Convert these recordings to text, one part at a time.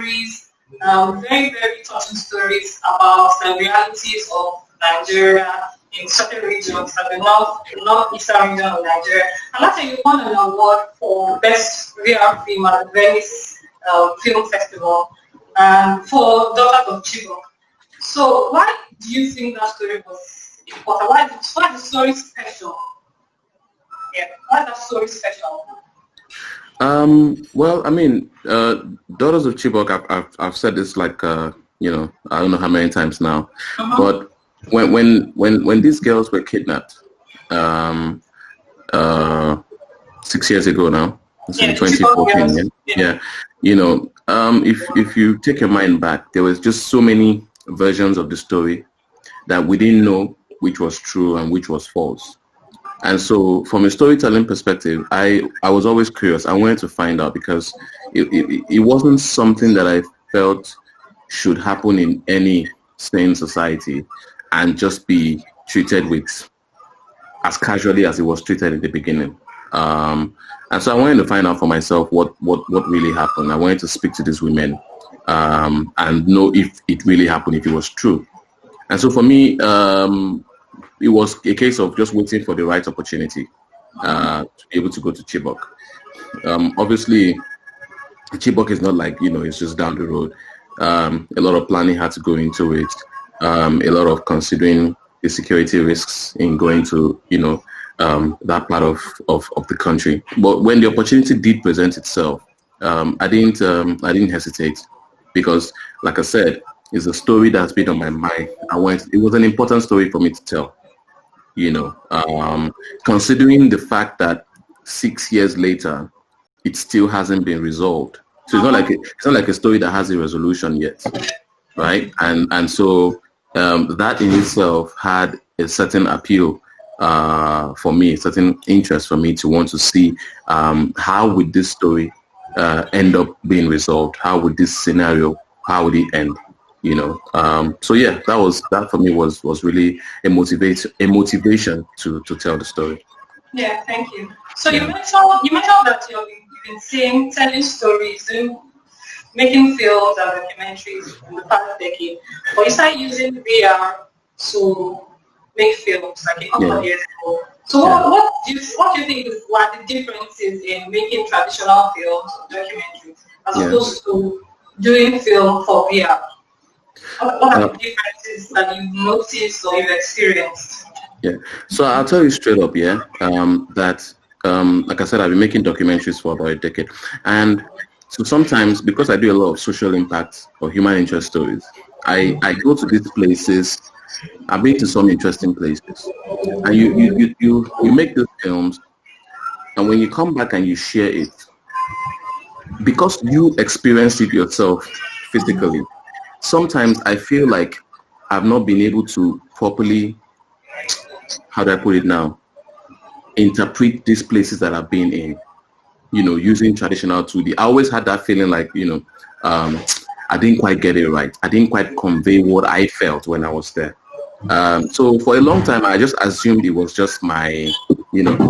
stories, very, very touching stories about the realities of Nigeria in certain regions, like the northeastern region of Nigeria. And last year you won an award for Best VR Film at the Venice Film Festival for Daughters of Chibok. So why do you think that story was important? Why is the story special? Yeah, why is that story special? Well, I mean, Daughters of Chibok, I've said this like, I don't know how many times now, but when these girls were kidnapped, 6 years ago now, it's in 2014, yeah. If you take your mind back, there was just so many versions of the story that we didn't know which was true and which was false. And so from a storytelling perspective, I was always curious. I wanted to find out because it wasn't something that I felt should happen in any sane society and just be treated with as casually as it was treated in the beginning. And so I wanted to find out for myself what really happened. I wanted to speak to these women and know if it really happened, if it was true. And so for me, it was a case of just waiting for the right opportunity to be able to go to Chibok. Obviously, Chibok is not like, it's just down the road. A lot of planning had to go into it. A lot of considering the security risks in going to, that part of the country. But when the opportunity did present itself, I didn't hesitate because, like I said, it's a story that's been on my mind. It was an important story for me to tell. Considering the fact that 6 years later, it still hasn't been resolved. So it's not like a story that has a resolution yet, right? And so that in itself had a certain appeal for me, a certain interest for me to want to see how would this story end up being resolved? How would this scenario, how would it end? So yeah, that for me was really a motivation to tell the story. Yeah, thank you. So you mentioned that you've been telling stories, making films and documentaries in the past decade, but you started using VR to make films like a couple of years ago. So what do you think were the differences in making traditional films or documentaries as opposed to doing film for VR? What are the differences that you've noticed or you've experienced? Yeah, so I'll tell you straight up, that like I said, I've been making documentaries for about a decade, and so sometimes because I do a lot of social impact or human interest stories, I go to these places. I've been to some interesting places, and you make these films, and when you come back and you share it, because you experienced it yourself physically. Sometimes I feel like I've not been able to properly, how do I put it now, interpret these places that I've been in, using traditional 2D. I always had that feeling like, I didn't quite get it right. I didn't quite convey what I felt when I was there. So for a long time, I just assumed it was just my,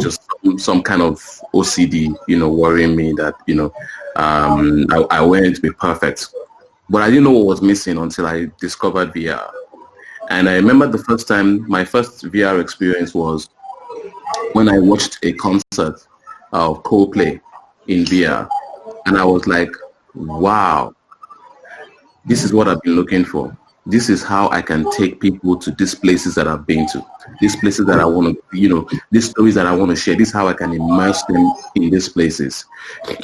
just some kind of OCD, worrying me that, I wanted to be perfect. But I didn't know what was missing until I discovered VR. And I remember the first time, my first VR experience was when I watched a concert of Coldplay in VR. And I was like, wow, this is what I've been looking for. This is how I can take people to these places that I've been to, these places that I want to, these stories that I want to share. This is how I can immerse them in these places.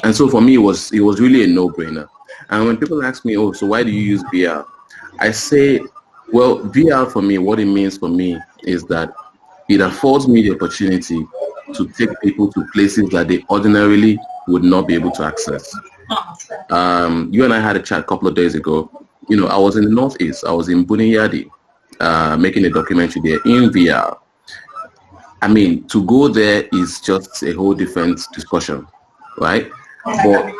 And so for me, it was really a no-brainer. And when people ask me, so why do you use VR? I say, well, VR for me, what it means for me is that it affords me the opportunity to take people to places that they ordinarily would not be able to access. You and I had a chat a couple of days ago. I was in the Northeast. I was in Buniyadi, making a documentary there in VR. I mean, to go there is just a whole different discussion, right? But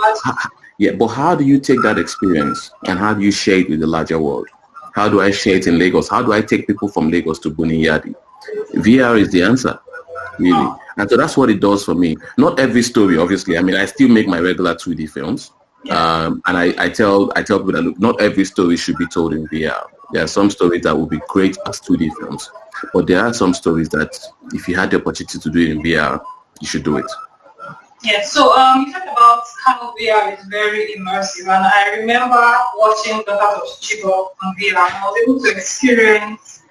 how do you take that experience and how do you share it with the larger world? How do I share it in Lagos? How do I take people from Lagos to Buniyadi? VR is the answer, really. And so that's what it does for me. Not every story, obviously. I mean, I still make my regular 2D films, And I tell people that, look, not every story should be told in VR. There are some stories that would be great as 2D films, but there are some stories that if you had the opportunity to do it in VR, you should do it. Yeah, so you talked about how VR is very immersive, and I remember watching Daughters of Chibok on VR, and I was able to experience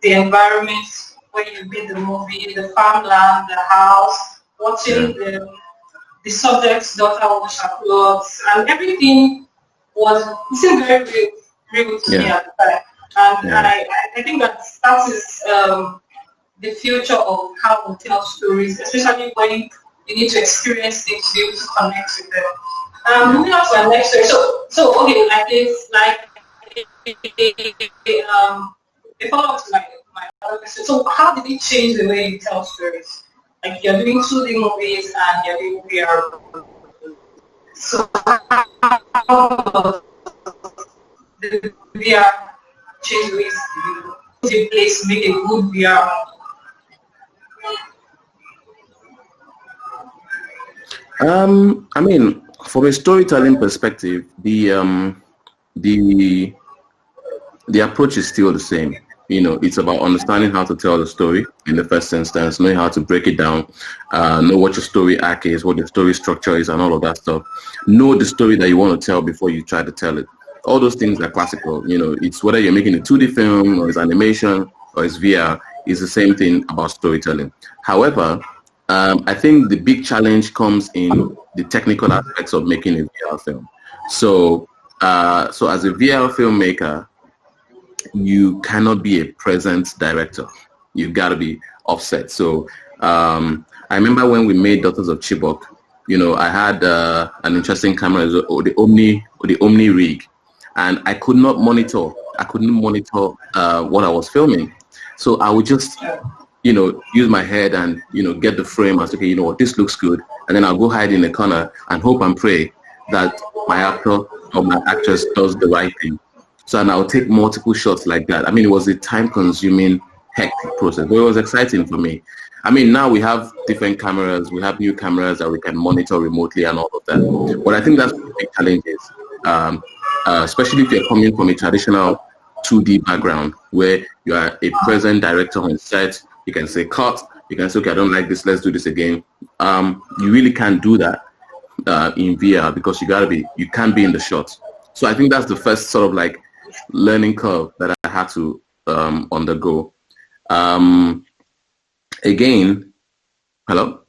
the environment where you made the movie, the farmland, the house, watching the subject's daughter wash her clothes, and everything seemed very real to me at the time. And I think that is the future of how we tell stories, especially when you need to experience things to be able to connect with them. Moving on to our next story. So okay, like this, like a follow-up to my other question. So how did it change the way you tell stories? Like you're doing 2D movies and you're doing VR. So how the VR change ways you put in place to make a good VR? I mean, from a storytelling perspective, the approach is still the same. You know, it's about understanding how to tell the story in the first instance, knowing how to break it down, know what your story arc is, what your story structure is, and all of that stuff. Know the story that you want to tell before you try to tell it. All those things are classical. You know, it's whether you're making a 2D film or it's animation or it's VR, it's the same thing about storytelling. However, I think the big challenge comes in the technical aspects of making a VR film. So as a VR filmmaker, you cannot be a present director. You've got to be offset. So I remember when we made Daughters of Chibok, you know, I had an interesting camera, the Omni rig, and I could not monitor. I couldn't monitor what I was filming. So I would just you know, use my head and, you know, get the frame and say, okay, you know what, this looks good. And then I'll go hide in the corner and hope and pray that my actor or my actress does the right thing. So and I'll take multiple shots like that. I mean, it was a time-consuming, hectic process, but it was exciting for me. I mean, now we have different cameras. We have new cameras that we can monitor remotely and all of that. But I think that's the big challenge is, especially if you're coming from a traditional 2D background where you are a present director on set. You can say cut. You can say, okay, I don't like this. Let's do this again. You really can't do that in VR because you can't be in the shot. So I think that's the first sort of like learning curve that I had to undergo. Again, hello?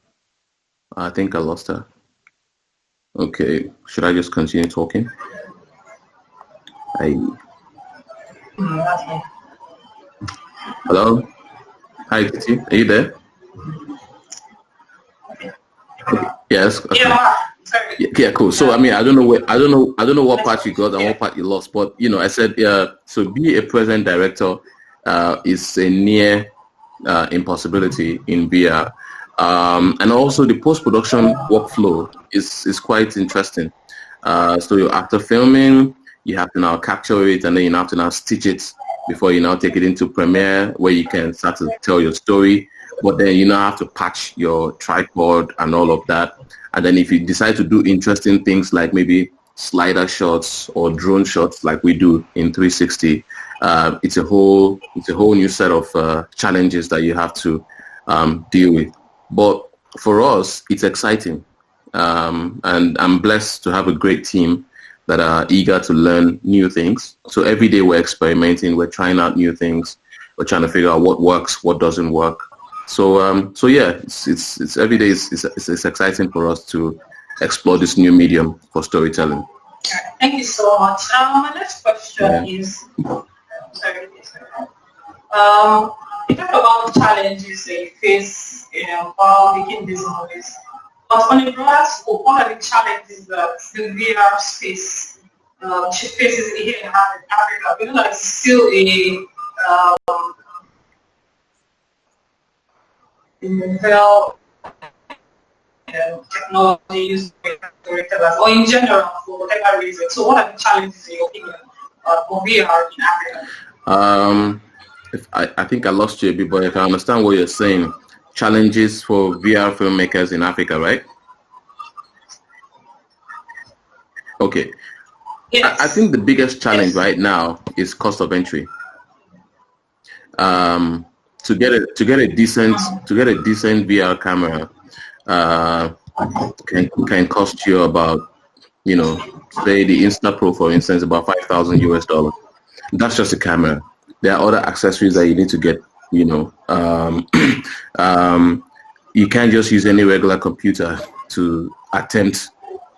I think I lost her. Okay, should I just continue talking? Hello? Hi, Titi. Are you there? Yes. Okay. Yeah, cool. So I mean, I don't know what part you got and what part you lost, but you know, I said so be a present director is a near impossibility in VR, and also the post-production workflow is quite interesting. So after filming, you have to now capture it, and then you have to now stitch it before you now take it into Premiere, where you can start to tell your story. But then you now have to patch your tripod and all of that. And then if you decide to do interesting things like maybe slider shots or drone shots like we do in 360, it's a whole new set of challenges that you have to deal with. But for us, it's exciting. And I'm blessed to have a great team that are eager to learn new things. So every day we're experimenting, we're trying out new things, we're trying to figure out what works, what doesn't work. So yeah, it's every day it's exciting for us to explore this new medium for storytelling. Thank you so much. My next question is, sorry. You talk about the challenges that you face, while making these movies. But on a broader scope, what are the challenges that the VR space faces here in Africa? We know that it's still a novel technology used by storytellers, or in general for whatever reason. So what are the challenges in your opinion for VR in Africa? I think I lost you a bit, but if I understand what you're saying, challenges for VR filmmakers in Africa, right? Okay. Yes. I think the biggest challenge right now is cost of entry. To get a decent VR camera can cost you about, say the Insta Pro, for instance, about $5,000 US. That's just a camera. There are other accessories that you need to get. You can't just use any regular computer to attempt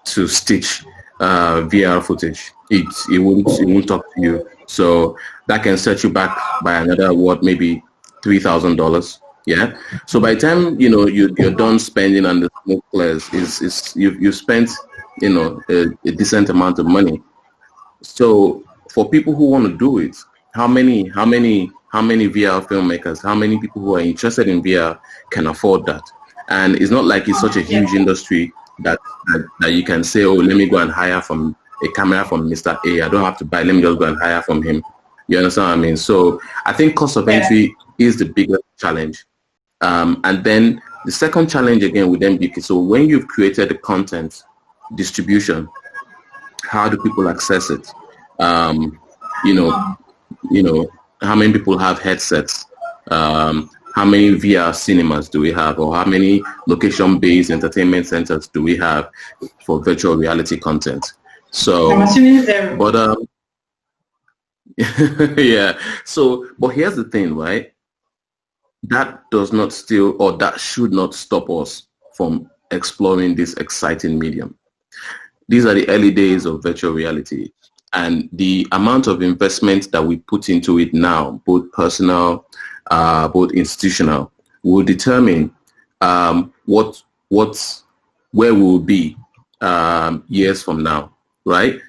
to stitch VR footage. It won't talk to you. So that can set you back by another maybe $3,000. Yeah. So by the time you're done spending and the smoke clears, you've spent a decent amount of money. So for people who want to do it, how many VR filmmakers, how many people who are interested in VR can afford that? And it's not like it's such a huge industry that you can say, oh, let me go and hire from a camera from Mr. A. I don't have to buy. Let me just go and hire from him. You understand what I mean? So I think cost of entry is the biggest challenge. And then the second challenge again would then be, so when you've created the content, distribution, how do people access it? How many people have headsets? How many VR cinemas do we have, or how many location-based entertainment centers do we have for virtual reality content? So, I'm assuming there. But yeah. So, but here's the thing, right? That does not that should not stop us from exploring this exciting medium. These are the early days of virtual reality, and the amount of investment that we put into it now, both personal, both institutional, will determine where we will be years from now, right?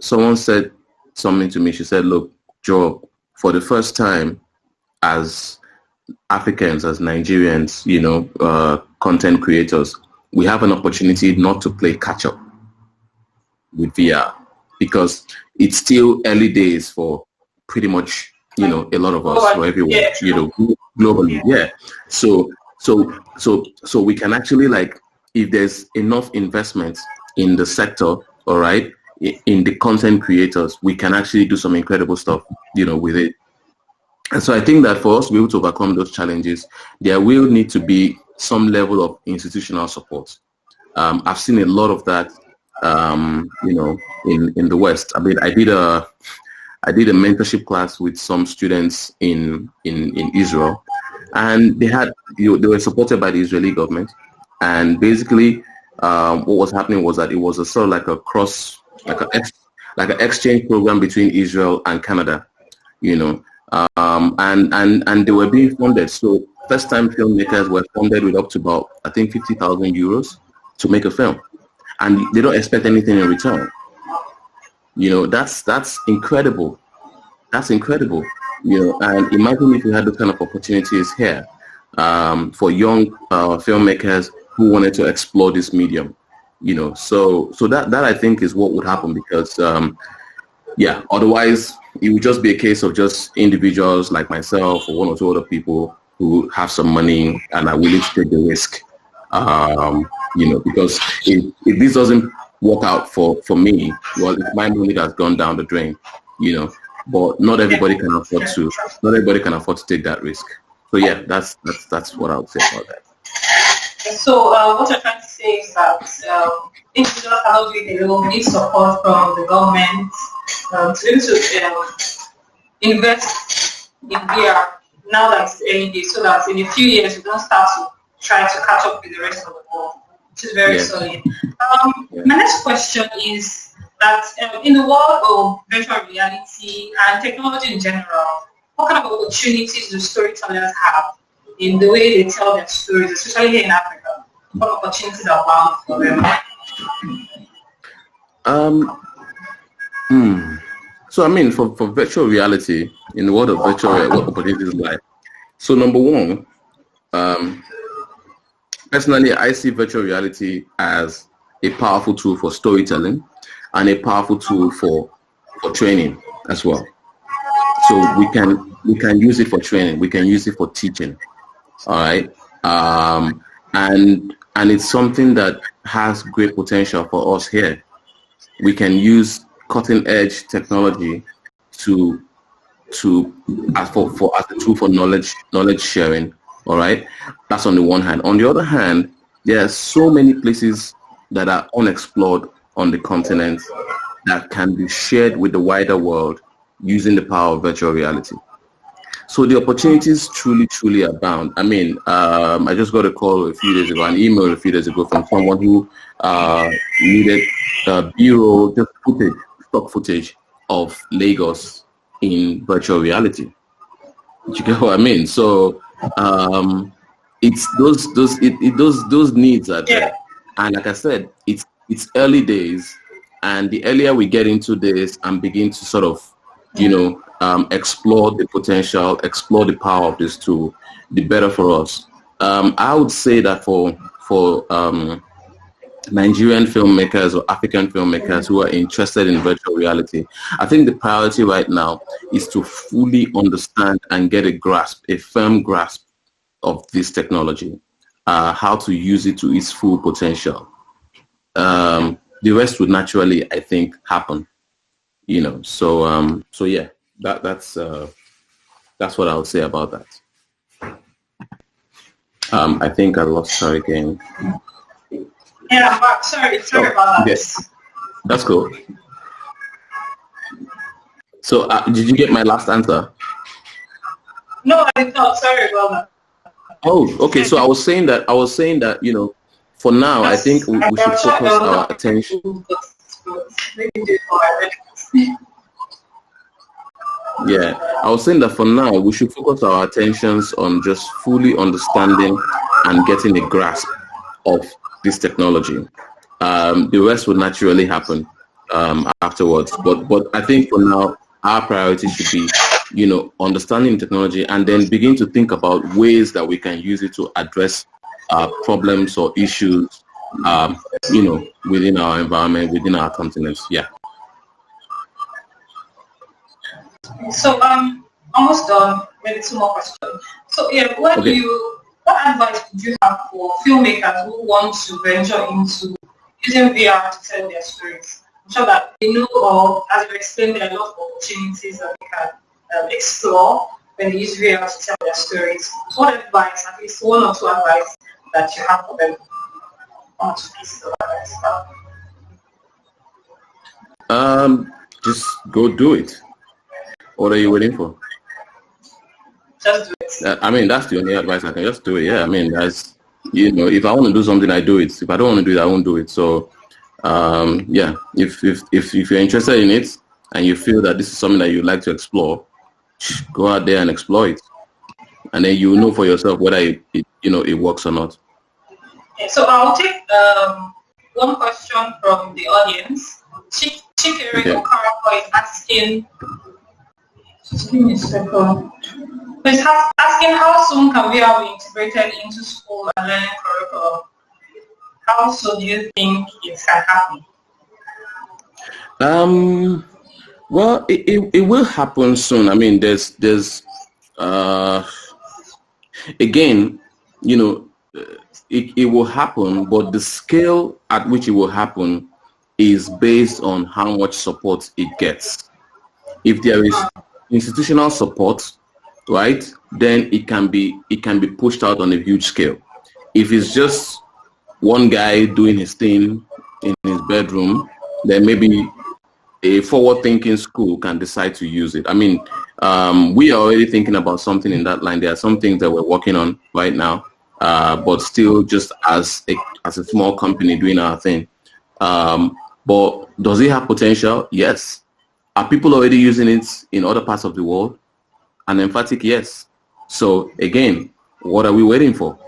Someone said something to me. She said, look, Joel, for the first time as Africans, as Nigerians, content creators, we have an opportunity not to play catch up with VR, because it's still early days for pretty much, a lot of us, or everyone, globally. Yeah. So we can actually, like, if there's enough investment in the sector, all right, in the content creators, we can actually do some incredible stuff, with it. And so I think that for us to be able to overcome those challenges, there will need to be some level of institutional support. I've seen a lot of that, in the West. I mean, I did a mentorship class with some students in Israel, and they were supported by the Israeli government. And basically, what was happening was that it was a sort of like an exchange program between Israel and Canada, and they were being funded. So first-time filmmakers were funded with up to about, I think, 50,000 euros to make a film, and they don't expect anything in return. That's incredible. That's incredible. And imagine if we had those kind of opportunities here for young filmmakers who wanted to explore this medium. So that I think is what would happen, because otherwise it would just be a case of just individuals like myself or one or two other people who have some money and are willing to take the risk. Because if this doesn't work out for me, well, it's my money that's gone down the drain, but not everybody can afford to take that risk. So yeah, that's what I would say about that. So what you're trying to say is that individuals cannot do it alone. We need support from the government to be able to invest in VR now that it's early days, so that in a few years we don't start to try to catch up with the rest of the world, which is very solid. My next question is that in the world of virtual reality and technology in general, what kind of opportunities do storytellers have in the way they tell their stories, especially here in Africa? What opportunities are bound for them? So I mean, for virtual reality, in the world of virtual reality, what opportunities lie? So number one, personally, I see virtual reality as a powerful tool for storytelling and a powerful tool for training as well. So we can use it for training. We can use it for teaching. All right. And it's something that has great potential for us here we can use cutting edge technology to as a tool for knowledge sharing. All right, that's on the one hand. On the other hand, there are so many places that are unexplored on the continent that can be shared with the wider world using the power of virtual reality. So the opportunities truly abound. I mean, I just got a call a few days ago, an email a few days ago from someone who needed B-roll, just stock footage of Lagos in virtual reality. You get what I mean? So it's those needs are there. And like I said, it's early days, and the earlier we get into this and begin to sort of, explore the potential, explore the power of this tool, the better for us. I would say that for Nigerian filmmakers or African filmmakers who are interested in virtual reality, I think the priority right now is to fully understand and get a firm grasp of this technology, how to use it to its full potential. The rest would naturally, I think, happen. So yeah, that's what I would say about that. I think I lost her again. Yeah, I'm back. Sorry about that. Yes, that's cool. So did you get my last answer? No, I did not. Sorry about that. Oh, okay. So I was saying that for now, I think we should focus our attention. Yeah, I was saying that for now, we should focus our attentions on just fully understanding and getting a grasp of this technology. The rest will naturally happen afterwards. But I think for now, our priority should be, understanding technology and then begin to think about ways that we can use it to address problems or issues, within our environment, within our continents. Yeah. So almost done. Maybe two more questions. So yeah, what advice would you have for filmmakers who want to venture into using VR to tell their stories? I'm sure that they know, or as you explained, there are a lot of opportunities that they can explore when they use VR to tell their stories. So what advice, at least one or two advice that you have for them? One or two pieces of advice. Just go do it. What are you waiting for? Just do it. I mean, that's the only advice I can. Just do it. Yeah, I mean, that's, if I want to do something, I do it. If I don't want to do it, I won't do it. So, yeah, if you're interested in it and you feel that this is something that you'd like to explore, go out there and explore it, and then you know for yourself whether it works or not. Okay, so I'll take one question from the audience. Chikere Okarako is asking. Just give me a second. He's asking, how soon can VR be integrated into school and learning curriculum? How soon do you think it can happen? Well, it will happen soon. I mean, there's again, it will happen, but the scale at which it will happen is based on how much support it gets. If there is institutional support, right, then it can be pushed out on a huge scale. If it's just one guy doing his thing in his bedroom, then maybe a forward-thinking school can decide to use it. I mean, we are already thinking about something in that line. There are some things that we're working on right now, but still just as a small company doing our thing. But does it have potential? Yes. Are people already using it in other parts of the world? An emphatic yes. So again, what are we waiting for,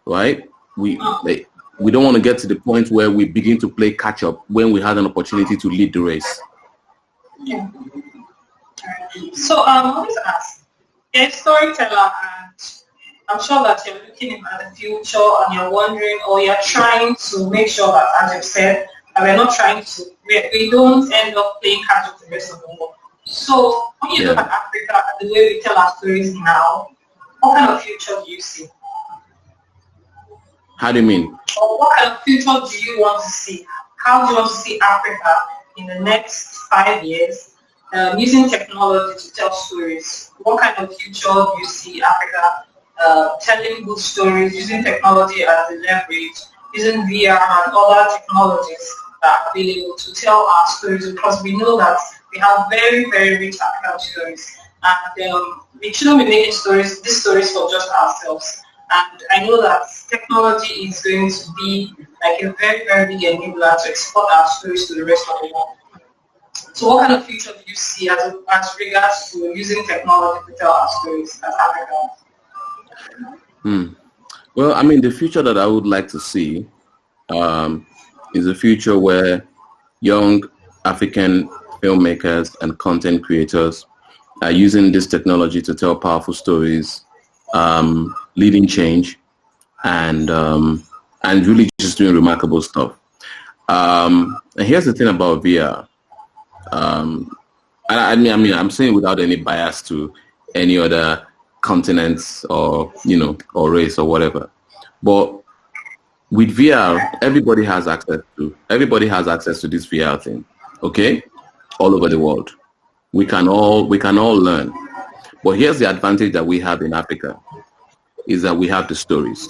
right? We don't want to get to the point where we begin to play catch up when we had an opportunity to lead the race. Yeah. So I want to ask, you're a storyteller, and I'm sure that you're looking at the future and you're wondering, or you're trying to make sure that, as you've said, that we're not trying to, we don't end up playing catch up with the rest of the world. So when you look at Africa, the way we tell our stories now, what kind of future do you see? How do you mean? Or what kind of future do you want to see? How do you want to see Africa in the next 5 years using technology to tell stories? What kind of future do you see Africa telling good stories, using technology as a leverage, using VR and other technologies that are available to tell our stories? Because we know that we have very, very rich African stories. And we shouldn't be making these stories for just ourselves. And I know that technology is going to be like a very, very big enabler to export our stories to the rest of the world. So what kind of future do you see as regards to using technology to tell our stories as Africans? Well, I mean, the future that I would like to see is a future where young African filmmakers and content creators are using this technology to tell powerful stories, leading change, and really just doing remarkable stuff. And here's the thing about VR. I mean, I'm saying without any bias to any other continents or or race or whatever, but with VR, everybody has access to this VR thing. Okay, all over the world, we can all learn. But here's the advantage that we have in Africa is that we have the stories.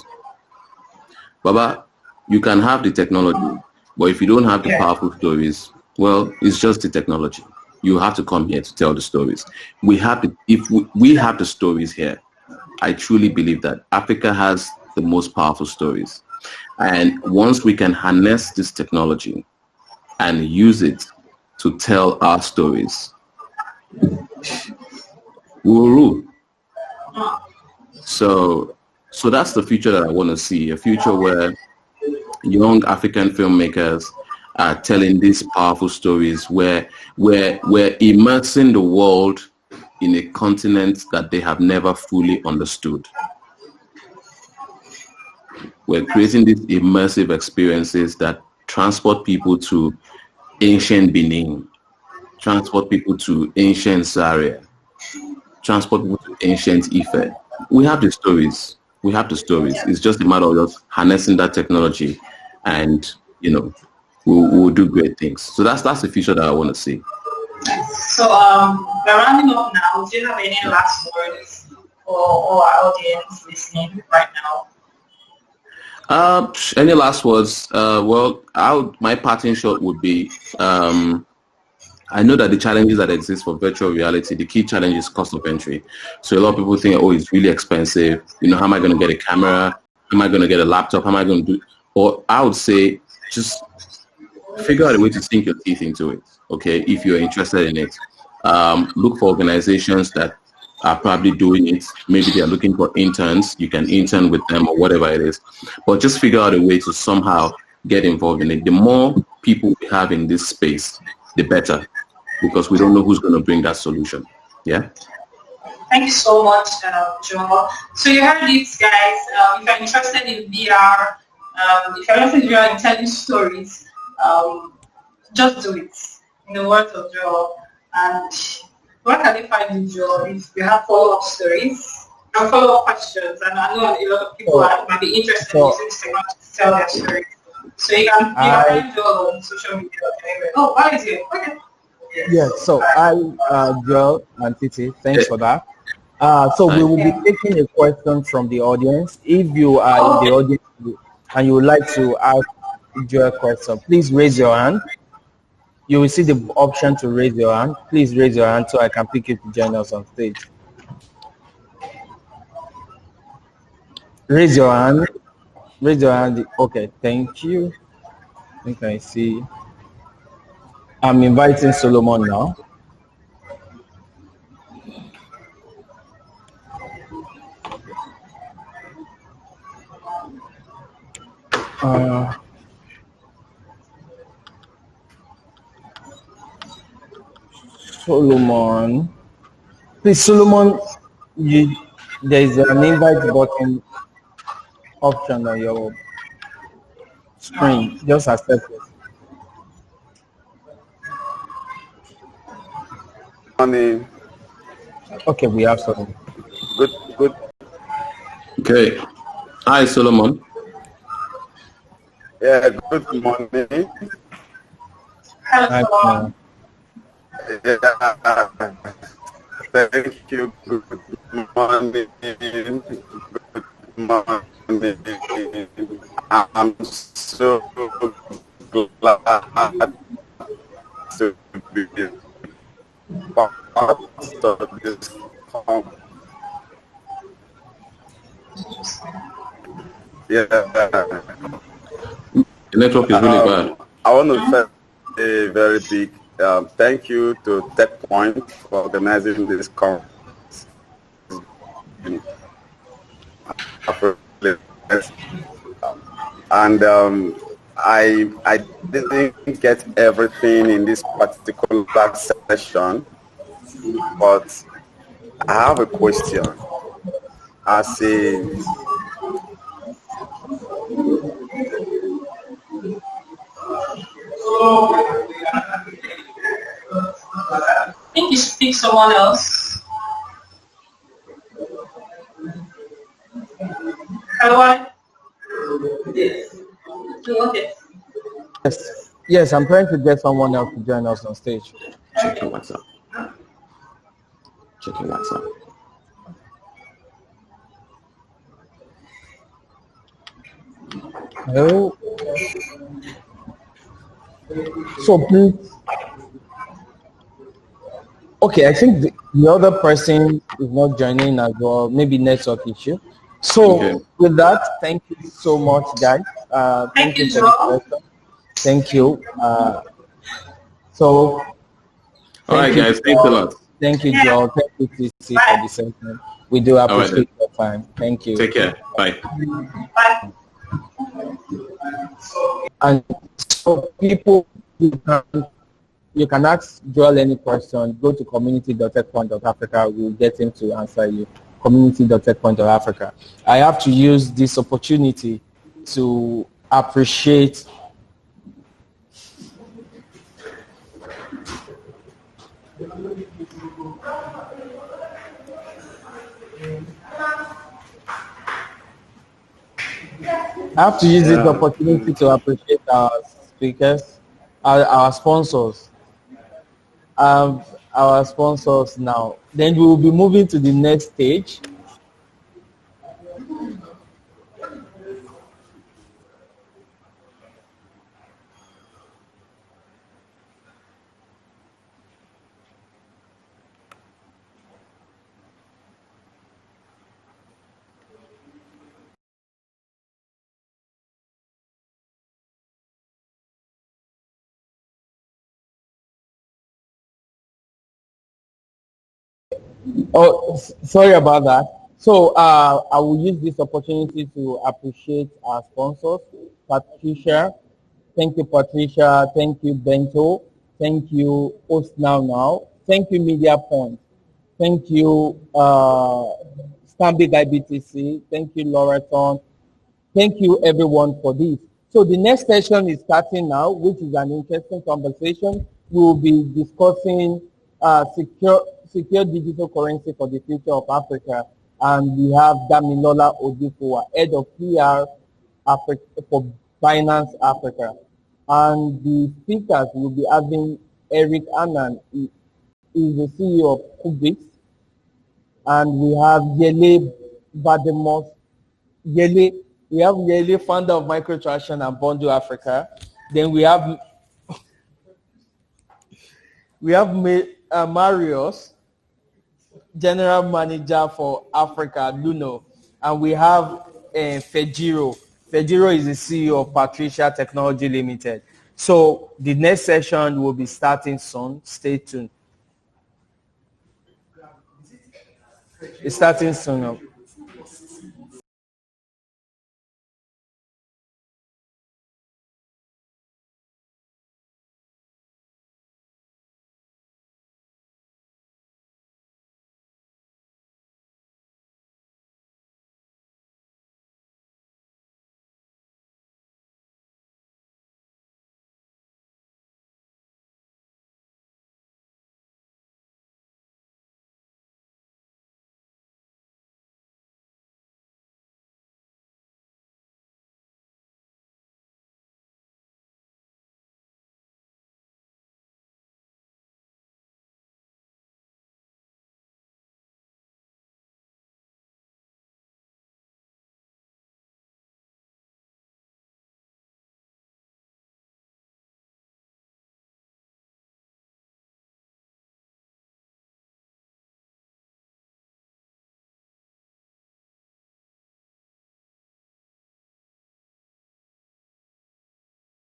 Baba, you can have the technology, but if you don't have the powerful stories, well, it's just the technology. You have to come here to tell the stories. We have we have the stories here. I truly believe that Africa has the most powerful stories. And once we can harness this technology and use it to tell our stories, we will rule. So that's the future that I want to see, a future where young African filmmakers are telling these powerful stories, where we're immersing the world in a continent that they have never fully understood. We're creating these immersive experiences that transport people to ancient Benin, transport people to ancient Zaria, transport people to ancient Ife. We have the stories. It's just a matter of just harnessing that technology, and we'll do great things. So that's the future that I want to see. So we're rounding up now. Do you have any last words for our audience listening right now? Any last words? Well, my parting shot would be, I know that the challenges that exist for virtual reality, the key challenge is cost of entry. So a lot of people think, oh, it's really expensive. How am I going to get a camera? How am I going to get a laptop? How am I going to do? Or I would say, just figure out a way to sink your teeth into it. Okay, if you're interested in it, look for organizations that are probably doing it. Maybe they're looking for interns. You can intern with them or whatever it is. But just figure out a way to somehow get involved in it. The more people we have in this space, the better, because we don't know who's going to bring that solution. Yeah. Thank you so much, Joel. So you heard it, guys. If you're interested in VR, if you're interested in VR and telling stories, just do it. In the words of Joel. And where can they find you, Joel, if you have follow-up stories and follow-up questions? And I know a lot of people might be interested in using this technology to tell their stories. So you can find Joel on social media. Oh, why is it? Okay. Yes, so Joel and Titi, thanks for that. So we will be taking a question from the audience. If you are in the audience and you would like to ask Joel a question, please raise your hand. You will see the option to raise your hand. Please raise your hand so I can pick you to join us on stage. Raise your hand. Raise your hand. Okay, thank you. I think I see. I'm inviting Solomon now. Solomon. Please, Solomon, there is an invite button option on your screen. Just accept it. Morning. Okay, we have Solomon. Good. Okay. Hi, Solomon. Yeah, good morning. Hello. Yeah. Thank you. Good morning. Good morning. I'm so glad to be part of this. Yeah. The network is really bad. I want to say a very big thank you to Techpoint for organizing this conference. And I didn't get everything in this particular session, but I have a question. As a I think you speak someone else. Hello. Okay. Yes, I'm trying to get someone else to join us on stage. Check your WhatsApp. Check your WhatsApp. Hello. So please. Okay, I think the other person is not joining as well. Maybe network issue. So Okay. with that, thank you so much, guys. Thank you, for Joel. the session. Thank you. So. All right, guys. Thanks a lot. Thank you, Joel. Thank you, TC, for the session. We do appreciate your time. Thank you. Take care. Bye. Bye. And so people, you can ask Joel any question. Go to community.techpoint.africa. We'll get him to answer you. Community.techpoint.africa. I have to use this opportunity to appreciate I have to use this opportunity to appreciate our speakers, our sponsors. Our sponsors now. Then we will be moving to the next stage. Oh, sorry about that. So I will use this opportunity to appreciate our sponsors. Patricia, thank you, Patricia. Thank you, Bento. Thank you, Host Now. Thank you, Media Point. Thank you, Stanbic IBTC. Thank you, Loraton. Thank you, everyone, for this. So the next session is starting now, which is an interesting conversation. We will be discussing secure digital currency for the future of Africa. And we have Damilola Odufua, head of PR Africa, for Binance Africa. And the speakers will be having Eric Annan, he is the CEO of Kubix. And we have Yele Bademos. We have Yele, founder of Microtraction and Bundle Africa. Then we have Marius, General Manager for Africa, Luno. And we have Fejiro. Fejiro is the CEO of Patricia Technology Limited. So the next session will be starting soon. Stay tuned. It's starting soon.